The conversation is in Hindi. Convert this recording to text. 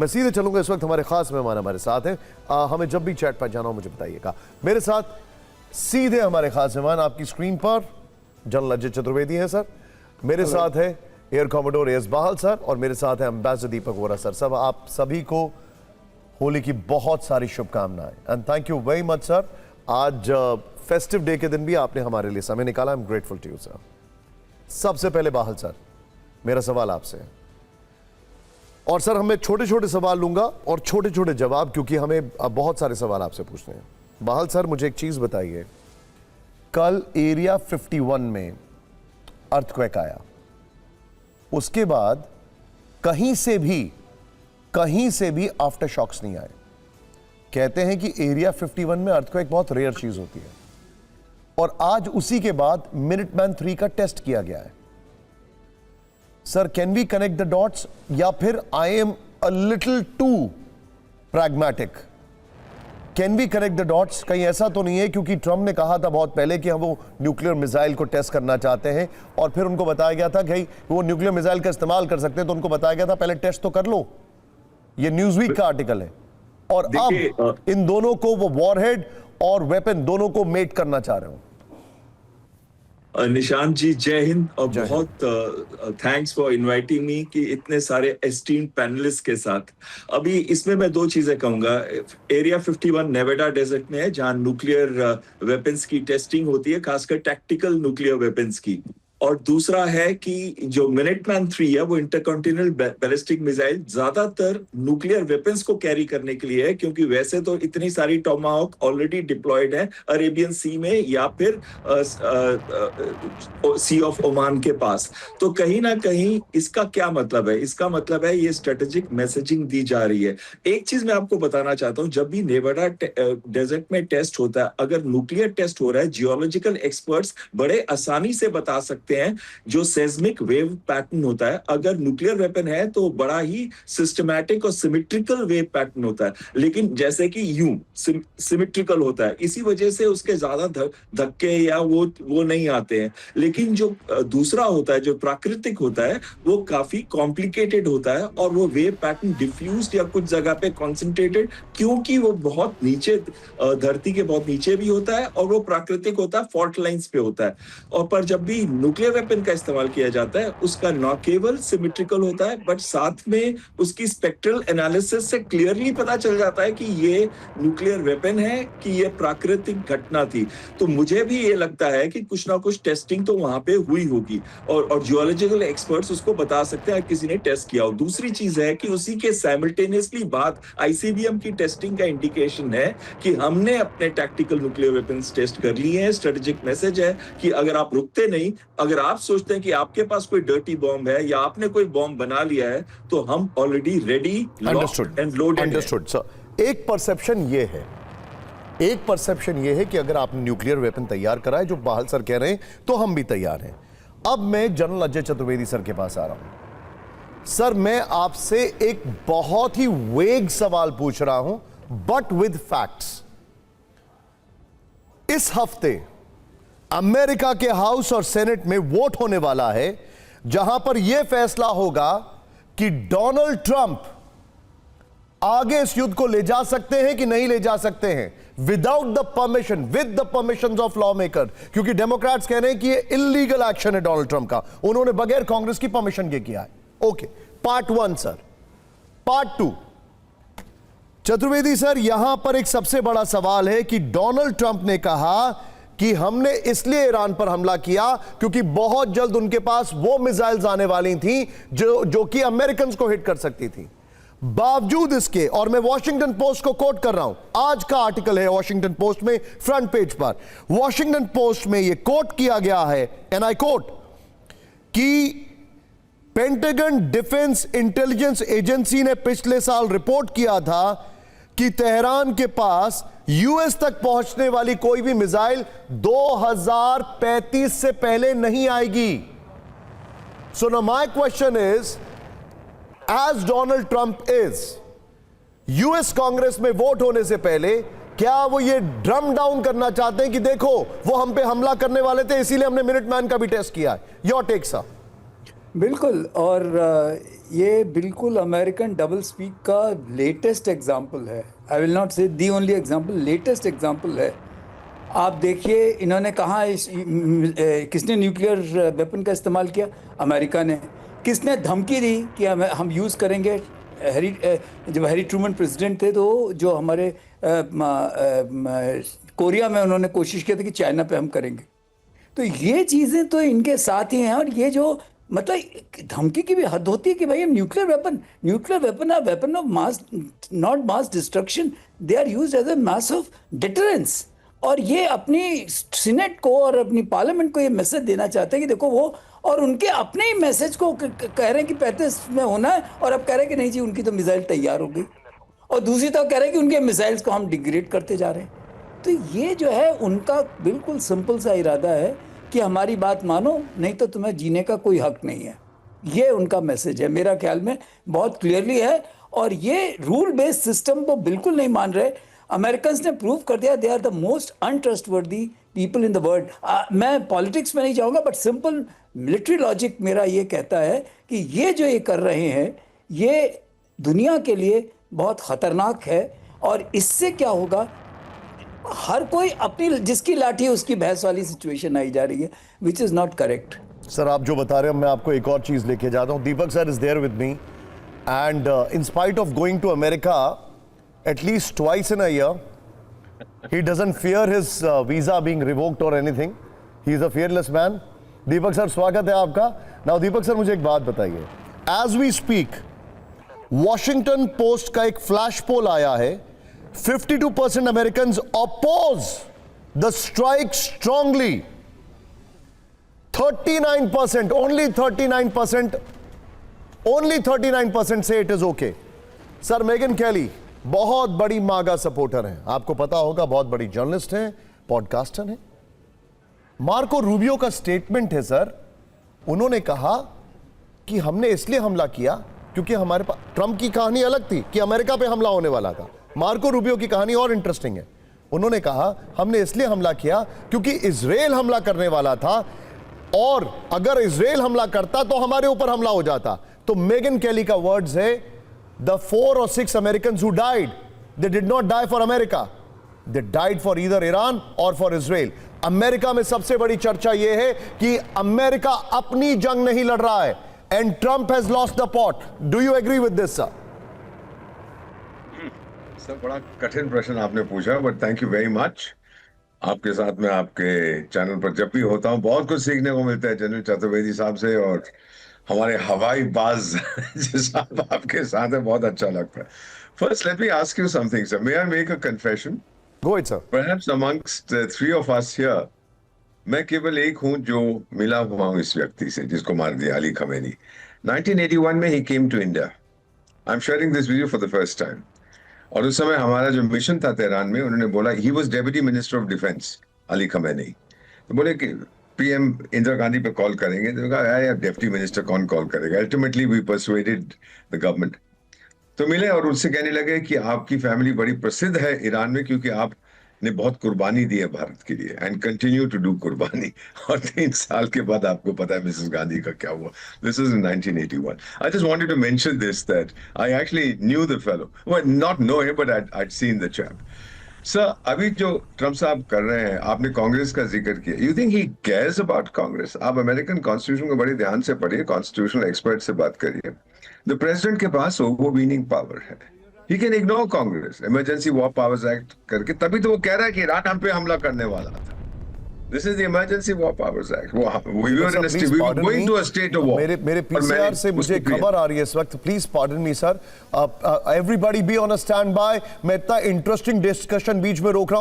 मैं सीधे चलूंगा। इस वक्त हमारे खास मेहमान हमारे साथ हैं। हमें जब भी चैट पर जाना हो मुझे बताइएगा। मेरे साथ सीधे हमारे खास मेहमान आपकी स्क्रीन पर जनरल अजय चतुर्वेदी है सर, मेरे साथ है एयर कॉमोडोर एस बहाल सर, और मेरे साथ है एम्बेसडर दीपक वोरा सर। सब आप सभी को होली की बहुत सारी शुभकामनाएं and thank you very much sir. आज फेस्टिव डे के दिन भी आपने हमारे लिए समय निकाला। I am grateful to you sir. सबसे पहले बहाल सर, मेरा सवाल आपसे है, और सर हमें छोटे छोटे सवाल लूंगा और छोटे छोटे जवाब, क्योंकि हमें बहुत सारे सवाल आपसे पूछने हैं। बहाल सर मुझे एक चीज बताइए, कल एरिया 51 में अर्थक्वेक आया, उसके बाद कहीं से भी आफ्टर शॉक्स नहीं आए। कहते हैं कि एरिया 51 में अर्थक्वेक बहुत रेयर चीज होती है, और आज उसी के बाद मिनटमैन 3 का टेस्ट किया गया है। Sir can we connect the dots, या फिर I am a little too pragmatic? Can we connect the dots? कहीं ऐसा तो नहीं है, क्योंकि ट्रम्प ने कहा था बहुत पहले कि हम वो न्यूक्लियर मिसाइल को टेस्ट करना चाहते हैं, और फिर उनको बताया गया था कि वो न्यूक्लियर मिसाइल का इस्तेमाल कर सकते हैं, तो उनको बताया गया था पहले टेस्ट तो कर लो। ये न्यूज़वीक का आर्टिकल है। और अब इन दोनों को, वो वॉरहेड और वेपन दोनों को मेट करना चाह रहे हो। निशांत जी जय हिंद, और बहुत थैंक्स फॉर इनवाइटिंग मी कि इतने सारे एस्टीम्ड पैनलिस्ट के साथ। अभी इसमें मैं दो चीजें कहूंगा। एरिया 51 नेवाडा डेजर्ट में है, जहां न्यूक्लियर वेपन्स की टेस्टिंग होती है, खासकर टैक्टिकल न्यूक्लियर वेपन्स की। और दूसरा है कि जो मिनटमैन 3 है वो इंटरकॉन्टिनेंटल बैलिस्टिक मिसाइल ज्यादातर न्यूक्लियर वेपन्स को कैरी करने के लिए है, क्योंकि वैसे तो इतनी सारी टोमाहॉक ऑलरेडी डिप्लॉयड है अरेबियन सी में या फिर सी ऑफ ओमान के पास। तो कहीं ना कहीं इसका क्या मतलब है? इसका मतलब है ये स्ट्रेटेजिक मैसेजिंग दी जा रही है। एक चीज मैं आपको बताना चाहता हूँ, जब भी नेवाडा डेजर्ट में टेस्ट होता है, अगर न्यूक्लियर टेस्ट हो रहा है, जियोलॉजिकल एक्सपर्ट्स बड़े आसानी से बता सकते हैं जो सेस्मिक वेव पैटर्न होता है। अगर न्यूक्लियर वेपन है तो बड़ा ही सिस्टमैटिक और सिमेट्रिकल वेव पैटर्न होता है, लेकिन जैसे कि यूं सिमेट्रिकल होता है, इसी वजह से उसके ज्यादा धक्के या वो नहीं आते हैं। लेकिन जो दूसरा होता है, जो प्राकृतिक होता है, वो काफी कॉम्प्लिकेटेड होता है, और वो वेव पैटर्न डिफ्यूज्ड या कुछ जगह पे कॉन्सेंट्रेटेड, क्योंकि वो बहुत नीचे, धरती के बहुत नीचे भी होता है, और वो प्राकृतिक होता है, फॉल्ट लाइंस पे होता है। और पर जब भी न्यूक्लियर वेपन का इस्तेमाल किया जाता है, उसका न केवल सिमेट्रिकल होता है, बट साथ में उसकी स्पेक्ट्रल एनालिसिस से क्लियरली पता चल जाता है कि ये न्यूक्लियर वेपन है कि ये प्राकृतिक घटना थी। तो मुझे भी ये लगता है कि कुछ ना कुछ टेस्टिंग तो वहां पे हुई होगी, और जियोलॉजिकल एक्सपर्ट्स उसको बता सकते हैं किसी ने टेस्ट किया हो। दूसरी चीज है कि उसी के साइमल्टेनियसली बाद आईसीबीएम की टेस्टिंग का इंडिकेशन है कि हमने अपने टैक्टिकल न्यूक्लियर वेपन्स टेस्ट कर लिए हैं। स्ट्रेटेजिक मैसेज है कि अगर आप रुकते नहीं, अगर आप सोचते हैं कि आपके पास कोई डर्टी बॉम्ब है या आपने कोई बॉम्ब बना लिया है, तो हम already ready and loaded. Understood sir. एक परसेप्शन ये है कि अगर आपने न्यूक्लियर वेपन तैयार करा है, जो बहाल सर कह रहे हैं, तो हम भी तैयार हैं। अब मैं जनरल अजय चतुर्वेदी सर के पास आ रहा हूं। सर मैं आपसे एक बहुत ही वेग सवाल पूछ रहा हूं, बट विद फैक्ट्स। इस हफ्ते अमेरिका के हाउस और सेनेट में वोट होने वाला है, जहां पर यह फैसला होगा कि डोनाल्ड ट्रंप आगे इस युद्ध को ले जा सकते हैं कि नहीं ले जा सकते हैं, with the permission of law maker. क्योंकि डेमोक्रेट्स कह रहे हैं कि ये इलीगल एक्शन है डोनाल्ड ट्रंप का, उन्होंने बगैर कांग्रेस की परमिशन के किया है। Okay, part 1 sir. Part 2, Chaturvedi sir, यहां पर एक सबसे बड़ा सवाल है कि डोनाल्ड ट्रंप ने कहा कि हमने इसलिए ईरान पर हमला किया क्योंकि बहुत जल्द उनके पास वो मिसाइल्स आने वाली थी जो कि अमेरिकन्स को हिट कर सकती थी। बावजूद इसके, और मैं वॉशिंगटन पोस्ट को कोट कर रहा हूं, आज का आर्टिकल है वॉशिंगटन पोस्ट में, फ्रंट पेज पर वॉशिंगटन पोस्ट में यह कोट किया गया है, एंड आई कोट, कि पेंटागन डिफेंस इंटेलिजेंस एजेंसी ने पिछले साल रिपोर्ट किया था कि तेहरान के पास यूएस तक पहुंचने वाली कोई भी मिसाइल 2035 से पहले नहीं आएगी। So now my question is, as Donald Trump is, US Congress में वोट होने से पहले क्या वो ये ड्रम डाउन करना चाहते हैं कि देखो वो हम पे हमला करने वाले थे, इसीलिए हमने मिनटमैन का भी टेस्ट किया है? Your take sir. बिल्कुल। और ये बिल्कुल अमेरिकन डबल स्पीक का लेटेस्ट एग्जाम्पल है। I will not say the only example, latest example है। आप देखिए इन्होंने कहा किसने न्यूक्लियर वेपन का इस्तेमाल किया? अमेरिका ने। किसने धमकी दी कि हम यूज़ करेंगे? जब हैरी ट्रूमन प्रेसिडेंट थे तो जो हमारे कोरिया में उन्होंने कोशिश किया था कि चाइना पे हम करेंगे। तो ये चीज़ें तो इनके साथ ही हैं। और ये जो मतलब धमकी की भी हद होती है कि भाई हम nuclear weapon are weapon of mass, not mass destruction, they are used as a mass of deterrence. और ये अपनी सीनेट को और अपनी पार्लियामेंट को ये मैसेज देना चाहते हैं कि देखो वो, और उनके अपने ही मैसेज को कह रहे हैं कि 35 में होना है, और अब कह रहे हैं कि नहीं जी उनकी तो मिसाइल तैयार हो गई, और दूसरी तरफ कह रहे हैं कि उनके मिसाइल्स को हम डिग्रेड करते जा रहे हैं। तो ये जो है उनका बिल्कुल सिंपल सा इरादा है कि हमारी बात मानो, नहीं तो तुम्हें जीने का कोई हक नहीं है। ये उनका मैसेज है, मेरा ख्याल में बहुत क्लियरली है। और ये रूल बेस्ड सिस्टम को बिल्कुल नहीं मान रहे। अमेरिकन ने प्रूव कर दिया they are the most untrustworthy people in the world. मैं पॉलिटिक्स में नहीं जाऊंगा, बट सिंपल मिलिट्री लॉजिक मेरा ये कहता है कि ये जो ये कर रहे हैं ये दुनिया के लिए बहुत खतरनाक है। और इससे क्या होगा, हर कोई अपनी जिसकी लाठी है उसकी भैंस वाली सिचुएशन आई जा रही है, which is not correct. Sir आप जो बता रहे हो मैं आपको एक और चीज लेके जाता हूं। Deepak sir is there with me and in spite of going to America at least twice in a year, he doesn't fear his visa being revoked or anything. He is a fearless man. Deepak sir स्वागत है आपका। Now दीपक सर मुझे एक बात बताइए, as we speak Washington post का एक फ्लैश पोल आया है, 52% Americans oppose the strike strongly, 39%, only 39% say it is okay. Sir Megyn Kelly बहुत बड़ी मागा सपोर्टर हैं, आपको पता होगा, बहुत बड़ी जर्नलिस्ट हैं, पॉडकास्टर हैं। मार्को रूबियो का स्टेटमेंट है सर, उन्होंने कहा कि हमने इसलिए हमला किया क्योंकि हमारे पास, ट्रंप की कहानी अलग थी कि अमेरिका पे हमला होने वाला था, मार्को रूबियो की कहानी और इंटरेस्टिंग है। उन्होंने कहा हमने इसलिए हमला किया क्योंकि इजराइल हमला करने वाला था, और अगर इजराइल हमला करता तो हमारे ऊपर हमला हो जाता। तो मेगन कैली का वर्ड्स है, the 4 or 6 Americans who died, they did not die for America, they died for either Iran or for Israel. America में सबसे बड़ी चर्चा यह है कि अमेरिका अपनी जंग नहीं लड़ रहा है, and Trump has lost the pot. Do you agree with this, sir? Sir बड़ा कठिन प्रश्न आपने पूछा, but thank you very much. आपके साथ में आपके चैनल पर जब भी होता हूँ बहुत कुछ सीखने को मिलता है जनरल चतुर्वेदी साहब से, और हमारे हवाई बाज साहब आपके साथ है, बहुत अच्छा लगता है। First let me ask you something sir, may I make a confession? Go ahead, sir. Perhaps amongst the three of us here, मैं केवल एक हूं जो मिला हुआ हूं इस व्यक्ति से जिसको मार दिया, अली खमेनी। 1981 में he came to India. I'm sharing this video for the first time. और उस समय हमारा जो मिशन था तेहरान में, उन्होंने बोला, he was Deputy Minister of Defense, Ali Khamenei. तो बोले कि पीएम इंदिरा गांधी पे कॉल करेंगे, तो कहा यार डेप्टी मिनिस्टर कौन कॉल करेगा। Ultimately we persuaded the government. तो मिले और उनसे कहने लगे कि आपकी फैमिली बड़ी प्रसिद्ध है ईरान में क्योंकि आपने बहुत कुर्बानी दी है भारत के लिए, एंड कंटिन्यू टू डू कुर्बानी। और 3 साल के बाद आपको पता है मिसेस गांधी का क्या हुआ। This is in 1981। I just wanted to mention this, that I actually knew the fellow, well not know him but I'd seen the chap. Sir अभी जो ट्रम्प साहब कर रहे हैं, आपने कांग्रेस का जिक्र किया, you think he cares about Congress? आप अमेरिकन कॉन्स्टिट्यूशन को बड़े ध्यान से पढ़िए, कॉन्स्टिट्यूशनल एक्सपर्ट से बात करिए। द प्रेसिडेंट के पास ओवरवीनिंग पावर है, he can ignore Congress, emergency war powers act करके, तभी तो वो कह रहा है कि ईरान हम पे हमला करने वाला था। This is the Emergency War Powers Act. We were going to a state of war. मेरे पीसीआर से मुझे खबर आ रही है इस वक्त, please pardon me sir, everybody be on a stand by. मैं इतना इंटरेस्टिंग डिस्कशन बीच में रोक रहा हूं।